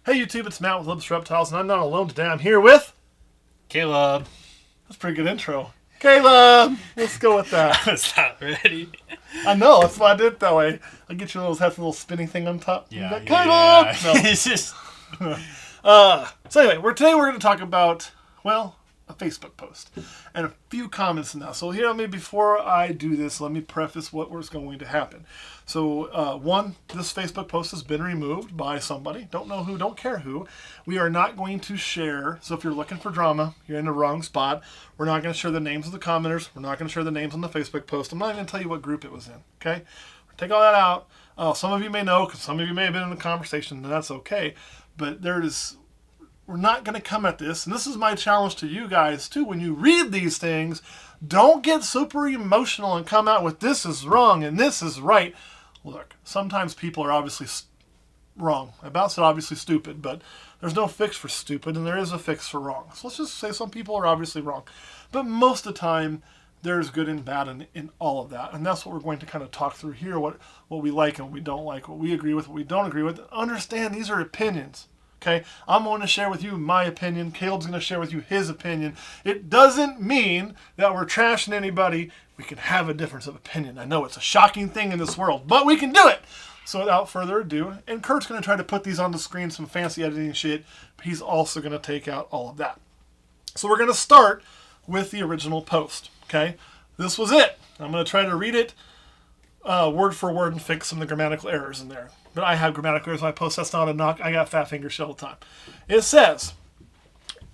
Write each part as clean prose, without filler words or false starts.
Hey YouTube, it's Matt with Olympus Reptiles, and I'm not alone today. I'm here with... Caleb. That's a pretty good intro. Caleb! Let's go with that. I was not ready. I know, that's why I did it that way. I get you those, has a little spinning thing on top. Yeah. Caleb! No. It's just... So anyway, today we're going to talk about, well, a Facebook post and a few comments in that. So here, before I do this, let me preface what was going to happen. So one, this Facebook post has been removed by somebody. Don't know who, don't care who. We are not going to share. So if you're looking for drama, you're in the wrong spot. We're not going to share the names of the commenters. We're not going to share the names on the Facebook post. I'm not even going to tell you what group it was in. Okay? Take all that out. Some of you may know because some of you may have been in the conversation, and that's okay. But we're not going to come at this, and this is my challenge to you guys too. When you read these things, don't get super emotional and come out with this is wrong and this is right. Look, sometimes people are obviously wrong. I about said obviously stupid, but there's no fix for stupid, and there is a fix for wrong. So let's just say some people are obviously wrong. But most of the time, there's good and bad in all of that. And that's what we're going to kind of talk through here, what we like and what we don't like, what we agree with, what we don't agree with. Understand these are opinions. Okay, I'm going to share with you my opinion. Caleb's going to share with you his opinion. It doesn't mean that we're trashing anybody. We can have a difference of opinion. I know it's a shocking thing in this world, but we can do it. So without further ado, and Kurt's going to try to put these on the screen, some fancy editing shit. But he's also going to take out all of that. So we're going to start with the original post. Okay, this was it. I'm going to try to read it word for word and fix some of the grammatical errors in there. But I have grammatical errors in my post. That's not a knock. I got fat fingers all the time. It says,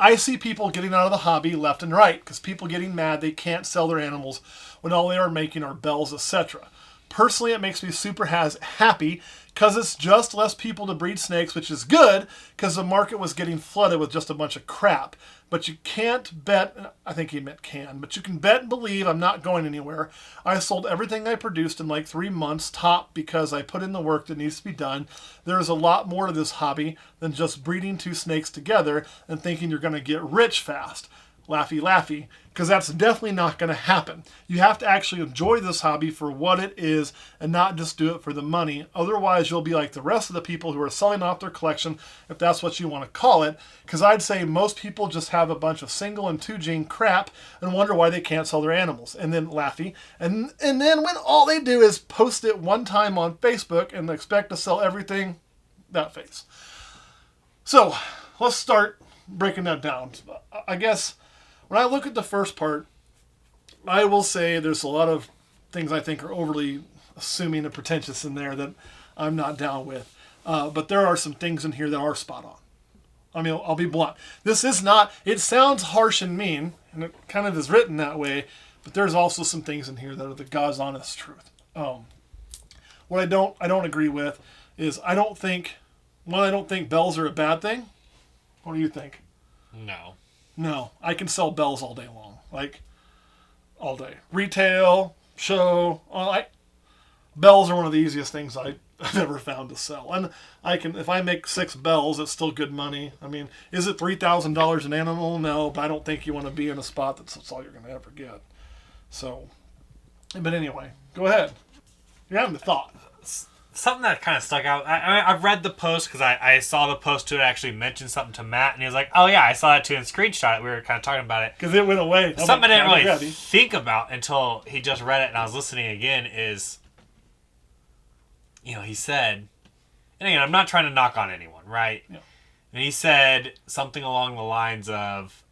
I see people getting out of the hobby left and right because people getting mad they can't sell their animals when all they are making are bells, etc. Personally, it makes me super happy because it's just less people to breed snakes, which is good because the market was getting flooded with just a bunch of crap. But you can't bet, I think he meant can, but you can bet and believe I'm not going anywhere. I sold everything I produced in like 3 months top because I put in the work that needs to be done. There is a lot more to this hobby than just breeding 2 snakes together and thinking you're going to get rich fast. Laughy, laughy, because that's definitely not going to happen. You have to actually enjoy this hobby for what it is and not just do it for the money. Otherwise, you'll be like the rest of the people who are selling off their collection, if that's what you want to call it, because I'd say most people just have a bunch of single and 2 gene crap and wonder why they can't sell their animals. And then laughy. And then when all they do is post it one time on Facebook and expect to sell everything, that face. So let's start breaking that down. I guess when I look at the first part, I will say there's a lot of things I think are overly assuming and pretentious in there that I'm not down with. But there are some things in here that are spot on. I mean, I'll be blunt. This is not, it sounds harsh and mean, and it kind of is written that way, but there's also some things in here that are the God's honest truth. What I don't agree with is I don't think bells are a bad thing. What do you think? No, I can sell bells all day long. Like, all day. Retail, show, bells are one of the easiest things I've ever found to sell. And I can, if I make 6 bells, it's still good money. I mean, is it $3,000 an animal? No, but I don't think you want to be in a spot that's all you're going to ever get. So, but anyway, go ahead. You're having a thought. Something that kind of stuck out. I've read the post because I saw the post to it actually mention something to Matt, and he was like, oh yeah, I saw that too, and screenshot it. We were kind of talking about it. Because it went away. Something I didn't really think about until he just read it and I was listening again is, he said, and again, I'm not trying to knock on anyone, right? Yeah. And he said something along the lines of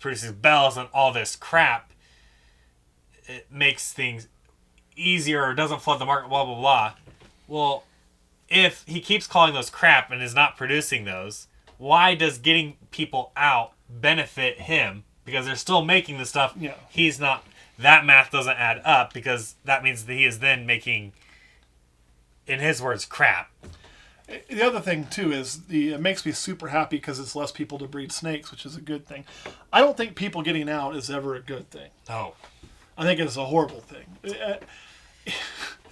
producing bells and all this crap, it makes things easier or doesn't flood the market, blah, blah, blah. Well, if he keeps calling those crap and is not producing those, why does getting people out benefit him? Because they're still making the stuff. Yeah. He's not. That math doesn't add up because that means that he is then making, in his words, crap. The other thing, too, is it makes me super happy because it's less people to breed snakes, which is a good thing. I don't think people getting out is ever a good thing. Oh. I think it's a horrible thing.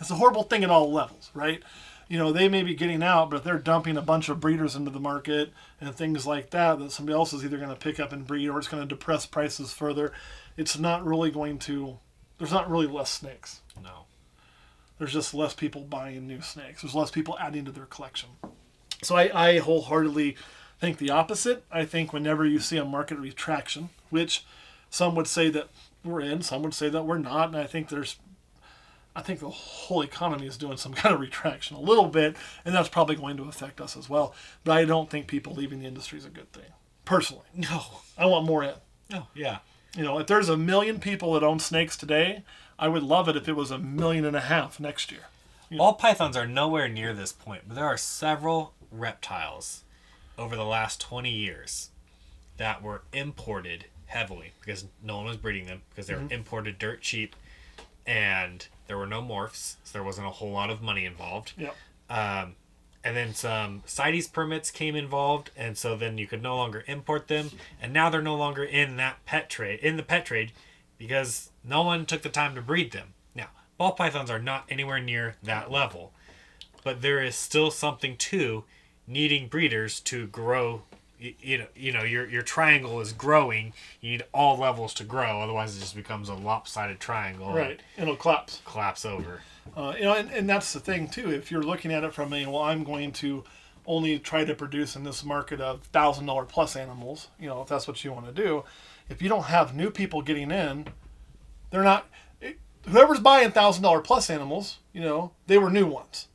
It's a horrible thing at all levels, right? They may be getting out, but if they're dumping a bunch of breeders into the market and things like that somebody else is either going to pick up and breed or it's going to depress prices further, it's not really going to, there's not really less snakes. No. There's just less people buying new snakes. There's less people adding to their collection. So I wholeheartedly think the opposite. I think whenever you see a market retraction, which some would say that we're in, some would say that we're not, and I think the whole economy is doing some kind of retraction a little bit, and that's probably going to affect us as well. But I don't think people leaving the industry is a good thing, personally. No. I want more in. Oh, yeah. If there's 1 million people that own snakes today, I would love it if it was 1.5 million next year. Ball pythons are nowhere near this point, but there are several reptiles over the last 20 years that were imported heavily because no one was breeding them because they were imported dirt cheap, and there were no morphs, so there wasn't a whole lot of money involved. Yep. And then some CITES permits came involved, and so then you could no longer import them, and now they're no longer in the pet trade, because no one took the time to breed them. Now, ball pythons are not anywhere near that level, but there is still something to needing breeders to grow. Your triangle is growing. You need all levels to grow, otherwise it just becomes a lopsided triangle. Right, it'll collapse over. And that's the thing too. If you're looking at it from I'm going to only try to produce in this market of $1,000 plus animals. If that's what you want to do, if you don't have new people getting in, they're not. Whoever's buying $1,000 plus animals, they were new ones,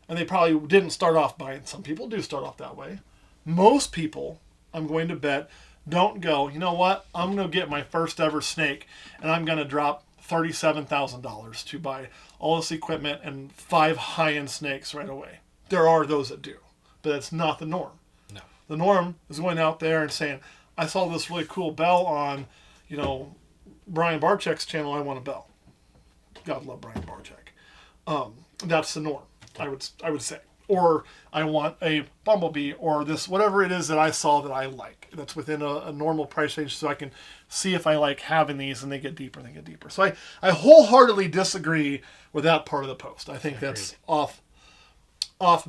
and they probably didn't start off buying. Some people do start off that way. Most people, I'm going to bet, don't go, you know what, I'm going to get my first ever snake, and I'm going to drop $37,000 to buy all this equipment and 5 high-end snakes right away. There are those that do, but that's not the norm. No. The norm is going out there and saying, I saw this really cool bell on, Brian Barczyk's channel, I want a bell. God love Brian Barczyk. That's the norm, I would say. Or I want a bumblebee, or this, whatever it is that I saw that I like. That's within a normal price range, so I can see if I like having these, and they get deeper and they get deeper. So I wholeheartedly disagree with that part of the post. I think that's off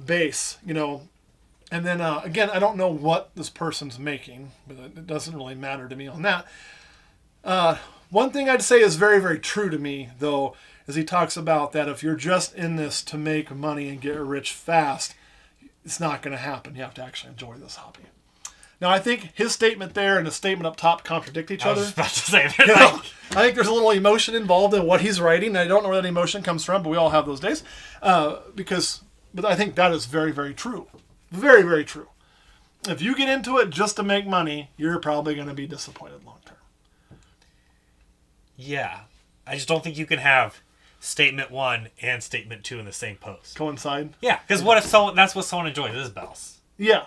base, And then, again, I don't know what this person's making, but it doesn't really matter to me on that. One thing I'd say is very, very true to me, though, is he talks about that if you're just in this to make money and get rich fast, it's not going to happen. You have to actually enjoy this hobby. Now, I think his statement there and the statement up top contradict each other. I was about to say that. I think there's a little emotion involved in what he's writing. I don't know where that emotion comes from, but we all have those days. But I think that is very, very true. Very, very true. If you get into it just to make money, you're probably going to be disappointed long term. Yeah. I just don't think you can have statement 1 and statement 2 in the same post. Coincide? Yeah, because what if that's what someone enjoys is bells? Yeah.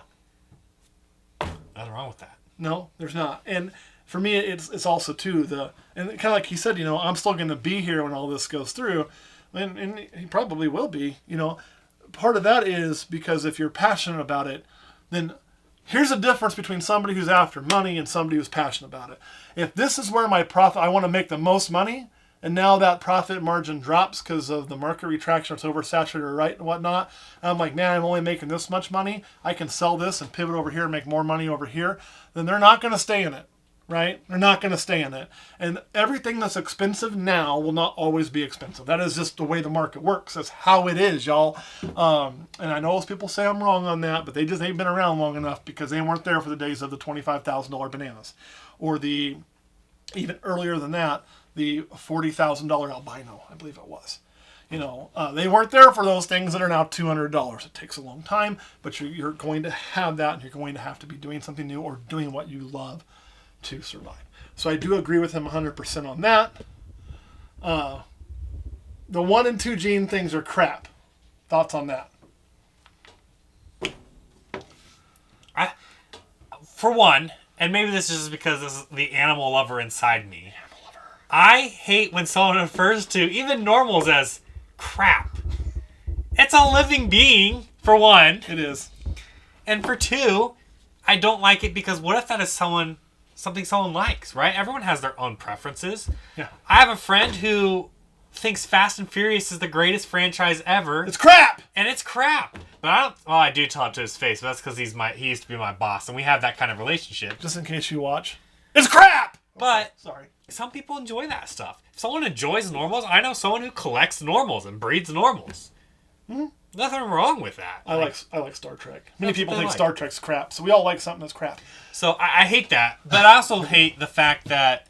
Nothing wrong with that. No, there's not. And for me, it's also too and kind of like he said, I'm still going to be here when all this goes through, and he probably will be. Part of that is because if you're passionate about it, then here's a difference between somebody who's after money and somebody who's passionate about it. If this is where my profit, I want to make the most money, and now that profit margin drops because of the market retraction, it's oversaturated, right, and whatnot. And I'm like, man, I'm only making this much money. I can sell this and pivot over here and make more money over here. Then they're not going to stay in it, right? They're not going to stay in it. And everything that's expensive now will not always be expensive. That is just the way the market works. That's how it is, y'all. And I know those people say I'm wrong on that, but they just ain't been around long enough because they weren't there for the days of the $25,000 bananas. Or even earlier than that, the $40,000 albino, I believe it was. They weren't there for those things that are now $200. It takes a long time, but you're going to have that, and you're going to have to be doing something new or doing what you love to survive. So I do agree with him 100% on that. The 1 and 2 gene things are crap. Thoughts on that? For one, and maybe this is just because this is the animal lover inside me. I hate when someone refers to even normals as crap. It's a living being, for one. It is. And for 2, I don't like it because what if that is something someone likes, right? Everyone has their own preferences. Yeah. I have a friend who thinks Fast and Furious is the greatest franchise ever. It's crap! And it's crap. But I do tell it to his face, but that's because he used to be my boss, and we have that kind of relationship. Just in case you watch. It's crap! But sorry. Some people enjoy that stuff. If someone enjoys normals, I know someone who collects normals and breeds normals. Mm-hmm. Nothing wrong with that. I like Star Trek. Many That's people what they think like. Star Trek's crap, so we all like something that's crap. So I hate that, but I also hate the fact that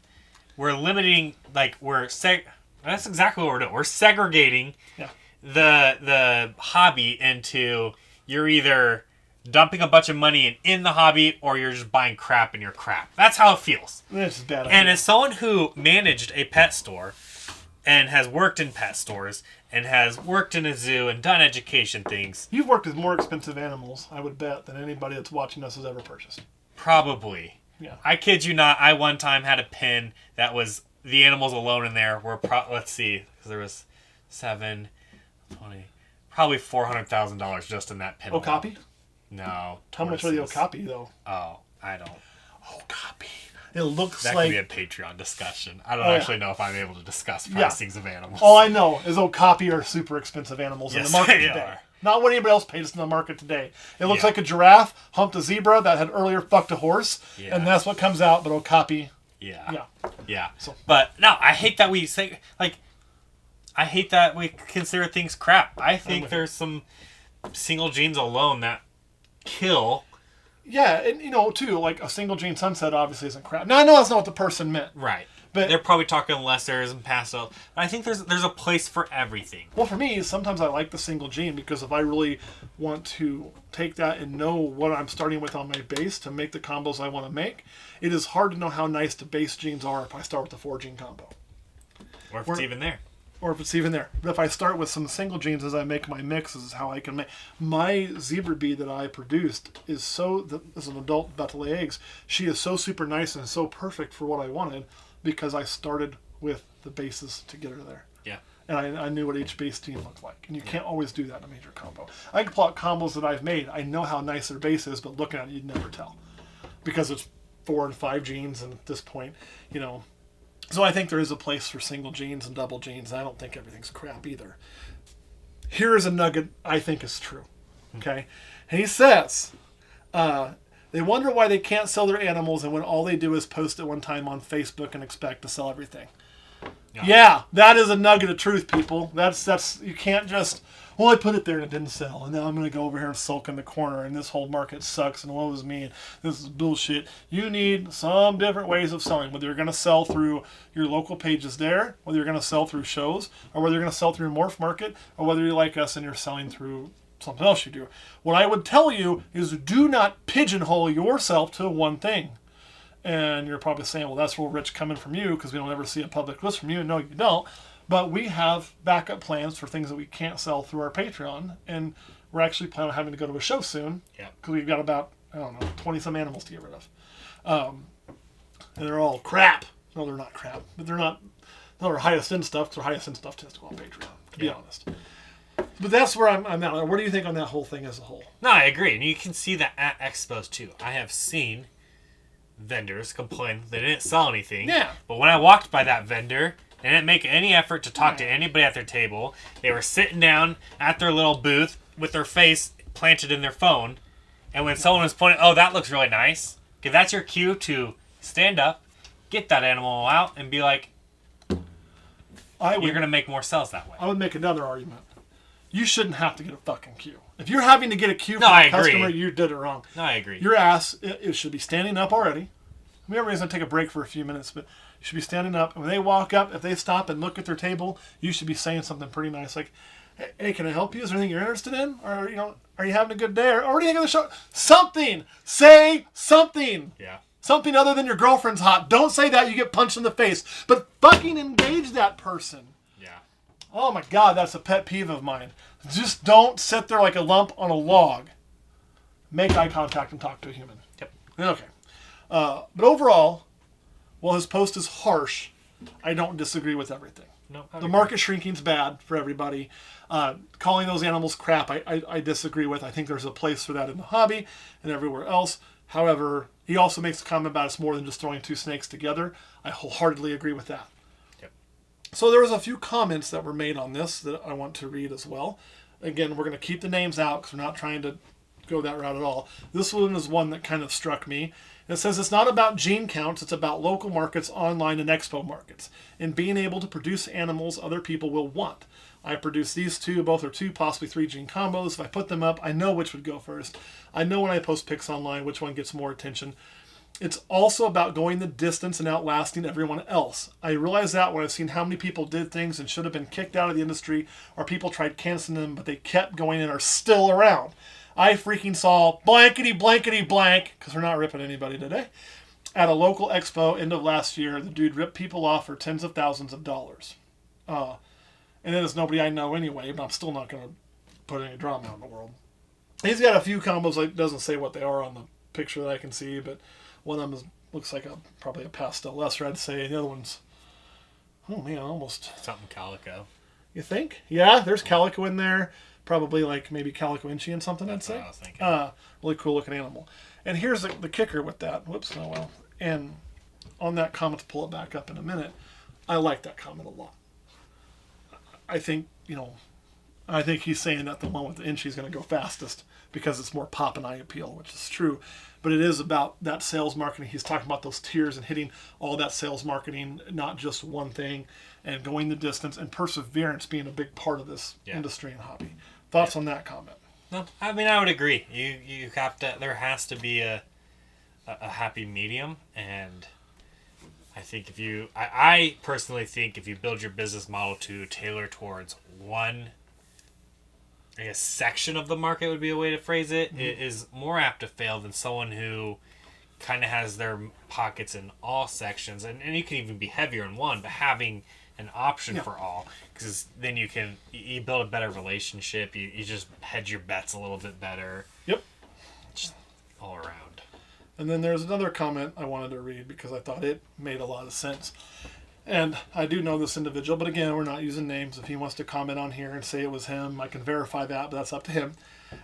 we're limiting, like that's exactly what we're doing. We're segregating Yeah. the hobby into you're either dumping a bunch of money in the hobby or you're just buying crap in your crap. That's how it feels. This is bad. And as someone who managed a pet store and has worked in pet stores and has worked in a zoo and done education things. You've worked with more expensive animals, I would bet, than anybody that's watching us has ever purchased. Probably. Yeah. I kid you not, I one time had a pin that was the animals alone in there were, let's see, because there was 7, 20, probably $400,000 just in that pin. Okapi? No. How much are the Okapi, though? Oh, I don't. Okapi. It looks that like... could be a Patreon discussion. I don't actually know if I'm able to discuss pricings of animals. All I know is Okapi are super expensive animals in the market they today. are. Not what anybody else pays in the market today. It looks Yeah. like a giraffe humped a zebra that had earlier fucked a horse, and that's what comes out, but Okapi... Yeah. But no, I hate that we say, like, I hate that we consider things crap. I think there's some single genes alone that kill. Yeah, and too, like a single gene sunset obviously isn't crap. Now I know that's not what the person meant. Right. But they're probably talking lessers and pastel. I think there's a place for everything. Well, for me, sometimes I like the single gene because if I really want to take that and know what I'm starting with on my base to make the combos I want to make, it is hard to know how nice the base genes are if I start with the 4-gene combo. Or if it's even there. Or if it's even there. But if I start with some single genes as I make my mix, is how I can make... My zebra bee that I produced is as an adult about to lay eggs, she is so super nice and so perfect for what I wanted because I started with the bases to get her there. Yeah. And I knew what each base gene looked like. And you can't always do that in a major combo. I can plot combos that I've made. I know how nice their base is, but looking at it, you'd never tell. Because it's 4 and 5 genes, and at this point, So I think there is a place for single genes and double genes. I don't think everything's crap either. Here is a nugget I think is true. Okay? And he says, they wonder why they can't sell their animals and when all they do is post it one time on Facebook and expect to sell everything. Yeah, that is a nugget of truth, people. That's you can't just, well, I put it there and it didn't sell, and now I'm going to go over here and sulk in the corner, and this whole market sucks, and woe is me, and this is bullshit. You need some different ways of selling, whether you're going to sell through your local pages there, whether you're going to sell through shows, or whether you're going to sell through Morph Market, or whether you're like us and you're selling through something else you do. What I would tell you is do not pigeonhole yourself to one thing. And you're probably saying, well, that's real rich coming from you because we don't ever see a public list from you. No, you don't. But we have backup plans for things that we can't sell through our Patreon. And we're actually planning on having to go to a show soon. Yeah. Because we've got about, 20-some animals to get rid of. And they're all crap. No, they're not crap. But they're not our highest end stuff because our highest end stuff tends to go on Patreon, to be honest. But that's where I'm at. What do you think on that whole thing as a whole? No, I agree. And you can see that at expos too. I have seen vendors complain they didn't sell anything. Yeah. But when I walked by that vendor, they didn't make any effort to talk to anybody at their table. They were sitting down at their little booth with their face planted in their phone. And when someone was pointing, oh, that looks really nice. Okay, that's your cue to stand up, get that animal out, and be like, you're going to make more sales that way. I would make another argument. You shouldn't have to get a fucking queue. If you're having to get a queue from a customer, you did it wrong. No, I agree. Your ass, it should be standing up already. Everybody's going to take a break for a few minutes, but you should be standing up. And when they walk up, if they stop and look at their table, you should be saying something pretty nice like, hey, can I help you? Is there anything you're interested in? Or, are you having a good day? Or what do you think of the show? Something! Say something! Yeah. Something other than your girlfriend's hot. Don't say that, you get punched in the face. But fucking engage that person. Yeah. Oh my God, that's a pet peeve of mine. Just don't sit there like a lump on a log. Make eye contact and talk to a human. Yep. Okay. But overall, while his post is harsh, I don't disagree with everything. No, the market shrinking's bad for everybody. Calling those animals crap, I disagree with. I think there's a place for that in the hobby and everywhere else. However, he also makes a comment about it's more than just throwing two snakes together. I wholeheartedly agree with that. Yep. So there was a few comments that were made on this that I want to read as well. Again, we're going to keep the names out because we're not trying to go that route at all. This one is one that kind of struck me. It says it's not about gene counts, it's about local markets, online, and expo markets, and being able to produce animals other people will want. I produce these two, both are 2, possibly 3 gene combos. If I put them up, I know which would go first. I know when I post pics online which one gets more attention. It's also about going the distance and outlasting everyone else. I realize that when I've seen how many people did things and should have been kicked out of the industry, or people tried canceling them, but they kept going and are still around. I freaking saw blankety blankety blank, because we're not ripping anybody today, at a local expo end of last year. The dude ripped people off for tens of thousands of dollars. And it is nobody I know anyway, but I'm still not going to put any drama out in the world. He's got a few combos, like doesn't say what they are on the picture that I can see, but one of them looks like probably a pastel lesser, I'd say. The other one's, oh man, almost something calico. You think? Yeah, there's calico in there. Probably like maybe calico inchy and something, That's I'd say. what I was thinking. Really cool looking animal. And here's the kicker with that. Whoops, oh well. And on that comment, to pull it back up in a minute, I like that comment a lot. I think he's saying that the one with the inchy is going to go fastest because it's more pop and eye appeal, which is true. But it is about that sales marketing. He's talking about those tiers and hitting all that sales marketing, not just one thing, and going the distance, and perseverance being a big part of this industry and hobby. Thoughts on that comment? No, I mean, I would agree. You have to. There has to be a happy medium, and I think I personally think if you build your business model to tailor towards one, I guess, section of the market would be a way to phrase it, it is more apt to fail than someone who kind of has their pockets in all sections, and you can even be heavier in one, but having an option for all, because then you build a better relationship, you just hedge your bets a little bit better. Yep. Just all around. And then there's another comment I wanted to read because I thought it made a lot of sense. And I do know this individual, but again, we're not using names. If he wants to comment on here and say it was him, I can verify that, but that's up to him.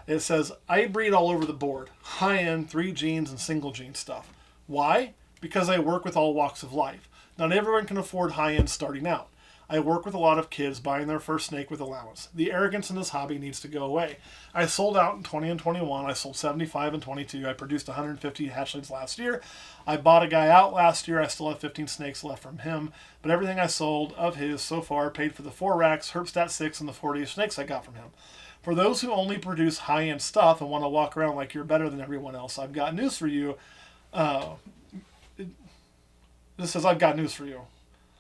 It says, I breed all over the board. High-end, 3 genes, and single gene stuff. Why? Because I work with all walks of life. Not everyone can afford high-end starting out. I work with a lot of kids buying their first snake with allowance. The arrogance in this hobby needs to go away. I sold out in 20 and 21. I sold 75 and 22. I produced 150 hatchlings last year. I bought a guy out last year. I still have 15 snakes left from him. But everything I sold of his so far paid for the 4 racks, Herbstat 6, and the 40 snakes I got from him. For those who only produce high-end stuff and want to walk around like you're better than everyone else, I've got news for you. This says, I've got news for you.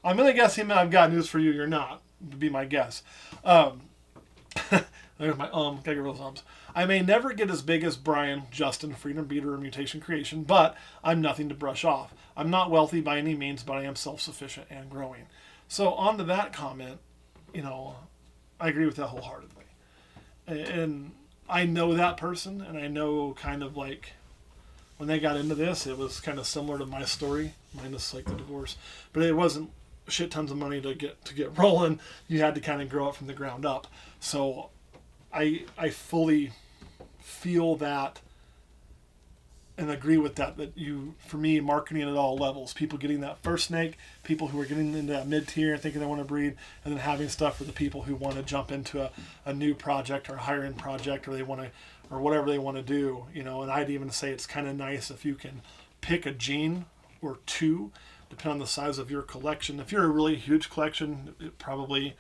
I'm going to guess he meant I've got news for you. You're not, would be my guess. There's my gotta get rid of those ums. I may never get as big as Brian, Justin, Freedom Beater, or Mutation Creation, but I'm nothing to brush off. I'm not wealthy by any means, but I am self-sufficient and growing. So on to that comment, I agree with that wholeheartedly. And I know that person, and I know kind of like when they got into this, it was kind of similar to my story, minus like the divorce. But it wasn't shit tons of money to get rolling. You had to kind of grow it from the ground up. So I fully feel that and agree with that for me, marketing at all levels, people getting that first snake, people who are getting into that mid-tier and thinking they want to breed, and then having stuff for the people who want to jump into a new project or a higher end project, or they want to, or whatever they want to do, and I'd even say it's kind of nice if you can pick a gene or 2, depending on the size of your collection. If you're a really huge collection, it probably,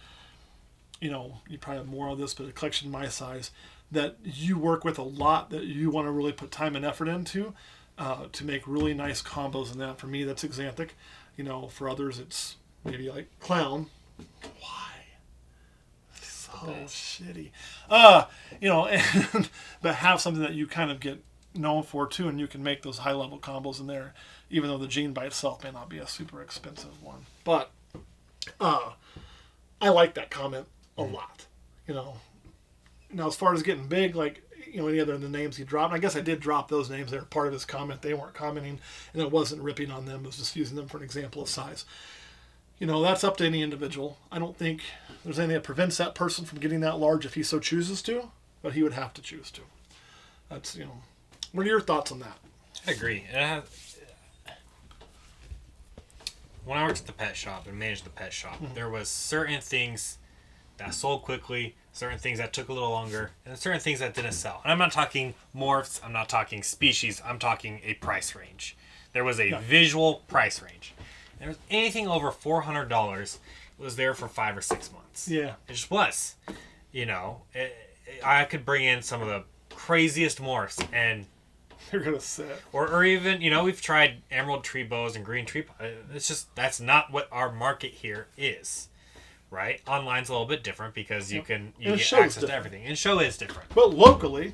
you probably have more of this, but a collection my size that you work with a lot, that you want to really put time and effort into to make really nice combos in that. For me, that's Xanthic. For others, it's maybe like Clown. Why? So shitty. But have something that you kind of get known for too, and you can make those high level combos in there, even though the gene by itself may not be a super expensive one. But I like that comment a lot. Now as far as getting big, like any other of the names he dropped, and I guess I did drop those names. They were part of his comment. They weren't commenting, and it wasn't ripping on them. It was just using them for an example of size. That's up to any individual. I don't think there's anything that prevents that person from getting that large if he so chooses to, but he would have to choose to. That's, what are your thoughts on that? I agree. When I worked at the pet shop and managed the pet shop, there was certain things that sold quickly, certain things that took a little longer, and certain things that didn't sell. And I'm not talking morphs, I'm not talking species, I'm talking a price range. There was a visual price range. There was anything over $400 was there for 5 or 6 months. Yeah. It just was. I could bring in some of the craziest morphs and You're gonna sit. or even, we've tried emerald tree bows and green tree. It's just, that's not what our market here is, right? Online's a little bit different because you get access to everything. And show is different. But locally,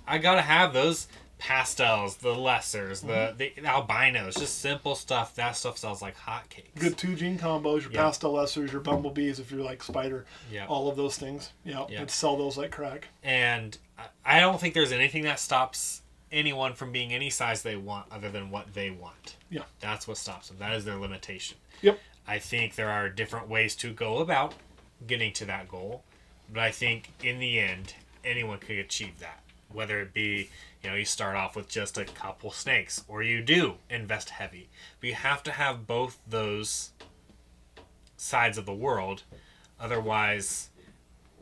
I gotta have those pastels, the lessers, the albinos, just simple stuff. That stuff sells like hotcakes. good 2-gene combos, your pastel lessers, your bumblebees, if you're like spider, all of those things. You'd sell those like crack. And I don't think there's anything that stops anyone from being any size they want other than what they want. Yeah. That's what stops them. That is their limitation. Yep. I think there are different ways to go about getting to that goal, but I think in the end, anyone could achieve that. Whether it be, you start off with just a couple snakes, or you do invest heavy. But you have to have both those sides of the world. Otherwise,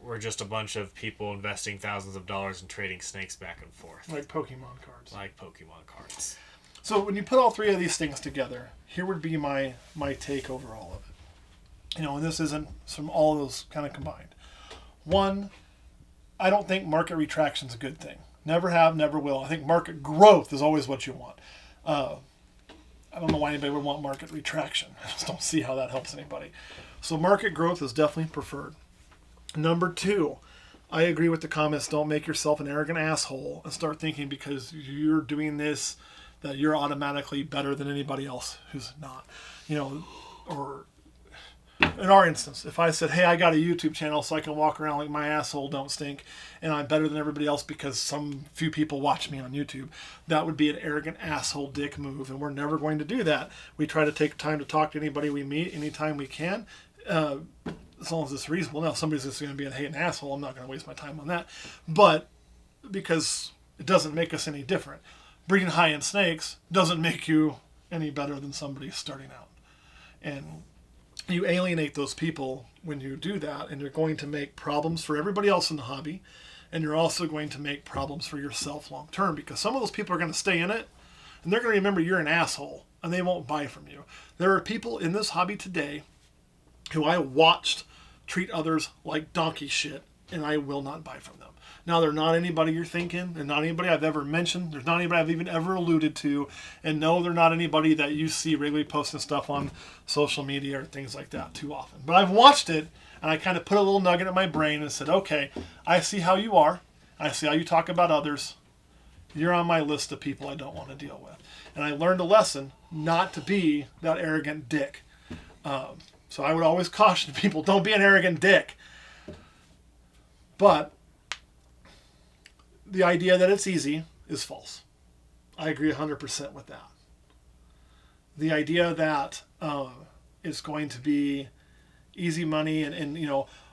we're just a bunch of people investing thousands of dollars and trading snakes back and forth. Like Pokemon cards. So when you put all three of these things together, here would be my take over all of it. And this isn't from all of those kind of combined. One, I don't think market retraction is a good thing. Never have, never will. I think market growth is always what you want. I don't know why anybody would want market retraction. I just don't see how that helps anybody. So market growth is definitely preferred. Number 2, I agree with the comments. Don't make yourself an arrogant asshole and start thinking because you're doing this that you're automatically better than anybody else who's not. Or in our instance, if I said, hey, I got a YouTube channel so I can walk around like my asshole don't stink and I'm better than everybody else because some few people watch me on YouTube, that would be an arrogant asshole dick move, and we're never going to do that. We try to take time to talk to anybody we meet anytime we can. As long as it's reasonable. Now, if somebody's just going to be a hating asshole, I'm not going to waste my time on that. But because it doesn't make us any different. Breeding high-end snakes doesn't make you any better than somebody starting out. And you alienate those people when you do that, and you're going to make problems for everybody else in the hobby, and you're also going to make problems for yourself long term, because some of those people are going to stay in it, and they're going to remember you're an asshole, and they won't buy from you. There are people in this hobby today who I watched treat others like donkey shit, and I will not buy from them. Now, they're not anybody you're thinking, and not anybody I've ever mentioned. There's not anybody I've even ever alluded to. And no, they're not anybody that you see regularly posting stuff on social media or things like that too often. But I've watched it, and I kind of put a little nugget in my brain and said, okay, I see how you are. I see how you talk about others. You're on my list of people I don't want to deal with. And I learned a lesson not to be that arrogant dick. So I would always caution people, don't be an arrogant dick. But the idea that it's easy is false. I agree 100% with that. The idea that it's going to be easy money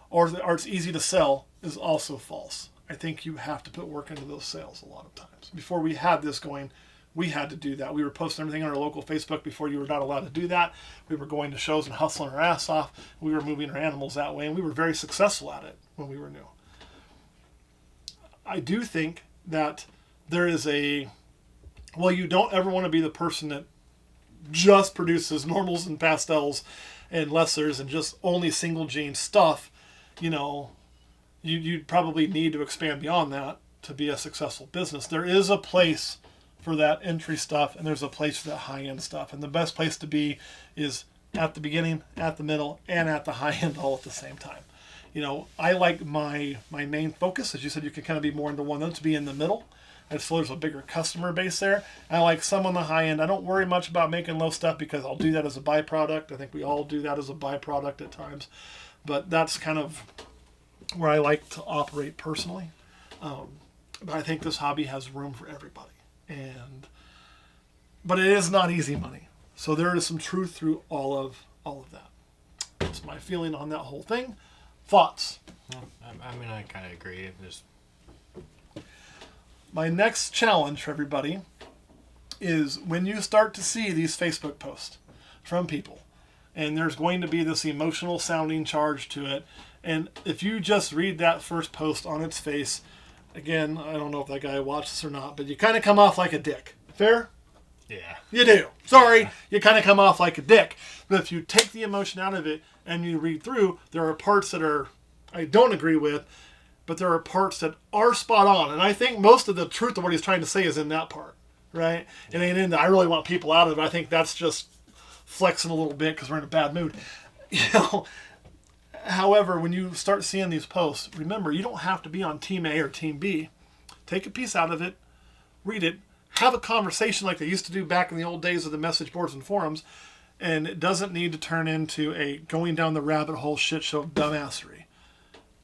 or it's easy to sell is also false. I think you have to put work into those sales a lot of times. Before we had this going, we had to do that. We were posting everything on our local Facebook before you were not allowed to do that. We were going to shows and hustling our ass off. We were moving our animals that way, and we were very successful at it when we were new. I do think that there is you don't ever want to be the person that just produces normals and pastels and lessers and just only single gene stuff. You'd probably need to expand beyond that to be a successful business. There is a place for that entry stuff, and there's a place for that high-end stuff. And the best place to be is at the beginning, at the middle, and at the high end all at the same time. I like my main focus, as you said, you can kind of be more into one of them, to be in the middle. I just feel there's a bigger customer base there. I like some on the high end. I don't worry much about making low stuff because I'll do that as a byproduct. I think we all do that as a byproduct at times. But that's kind of where I like to operate personally. But I think this hobby has room for everybody. But it is not easy money. So there is some truth through all of that. That's my feeling on that whole thing. Thoughts? I kind of agree. My next challenge for everybody is when you start to see these Facebook posts from people and there's going to be this emotional sounding charge to it. And if you just read that first post on its face, again, I don't know if that guy watched this or not, but you kind of come off like a dick. Fair? Yeah. You do. Sorry, you kind of come off like a dick. But if you take the emotion out of it and you read through, there are parts that I don't agree with, but there are parts that are spot on. And I think most of the truth of what he's trying to say is in that part, right? It ain't in the, I really want people out of it. I think that's just flexing a little bit because we're in a bad mood. However, when you start seeing these posts, remember, you don't have to be on Team A or Team B. Take a piece out of it, read it, have a conversation like they used to do back in the old days of the message boards and forums, and it doesn't need to turn into a going down the rabbit hole shit show of dumbassery.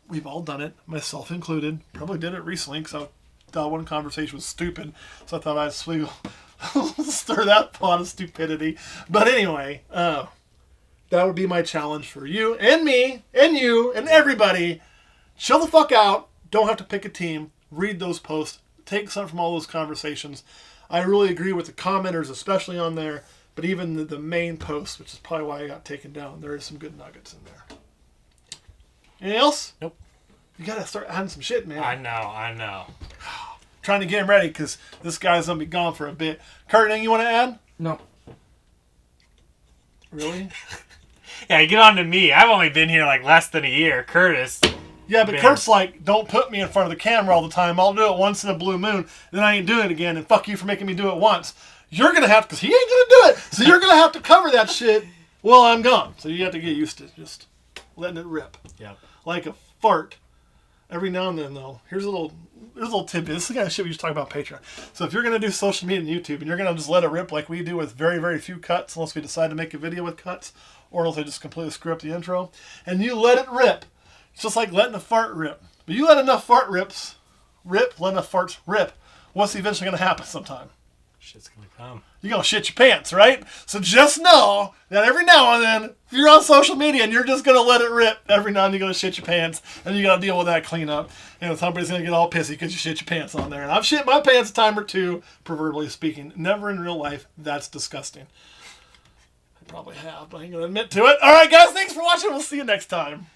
We've all done it, myself included. Probably did it recently because I thought one conversation was stupid, so I thought I'd stir that pot of stupidity. But anyway, that would be my challenge for you and me and you and everybody. Chill the fuck out. Don't have to pick a team. Read those posts. Take something from all those conversations. I really agree with the commenters, especially on there, but even the main post, which is probably why I got taken down, there is some good nuggets in there. Anything else? Nope. You gotta start adding some shit, man. I know. Trying to get him ready because this guy's gonna be gone for a bit. Kurt, anything you want to add? No. Really? Yeah, get on to me. I've only been here like less than a year. Curtis. Yeah, but Kurt's like, don't put me in front of the camera all the time. I'll do it once in a blue moon, then I ain't doing it again, and fuck you for making me do it once. You're going to have to, because he ain't going to do it, so you're going to have to cover that shit while I'm gone. So you have to get used to just letting it rip. Yep. Like a fart. Every now and then, though, here's a little tidbit. This is the kind of shit we just talk about Patreon. So if you're going to do social media and YouTube, and you're going to just let it rip like we do with very, very few cuts, unless we decide to make a video with cuts, or else I just completely screw up the intro, and you let it rip, it's just like letting a fart rip. But you let enough let enough farts rip, what's eventually going to happen sometime? Shit's gonna come. You're going to shit your pants, right? So just know that every now and then, if you're on social media and you're just going to let it rip, every now and then you're going to shit your pants, and you got to deal with that cleanup. And somebody's going to get all pissy because you shit your pants on there. And I've shit my pants a time or two, proverbially speaking. Never in real life. That's disgusting. I probably have, but I ain't going to admit to it. All right, guys, thanks for watching. We'll see you next time.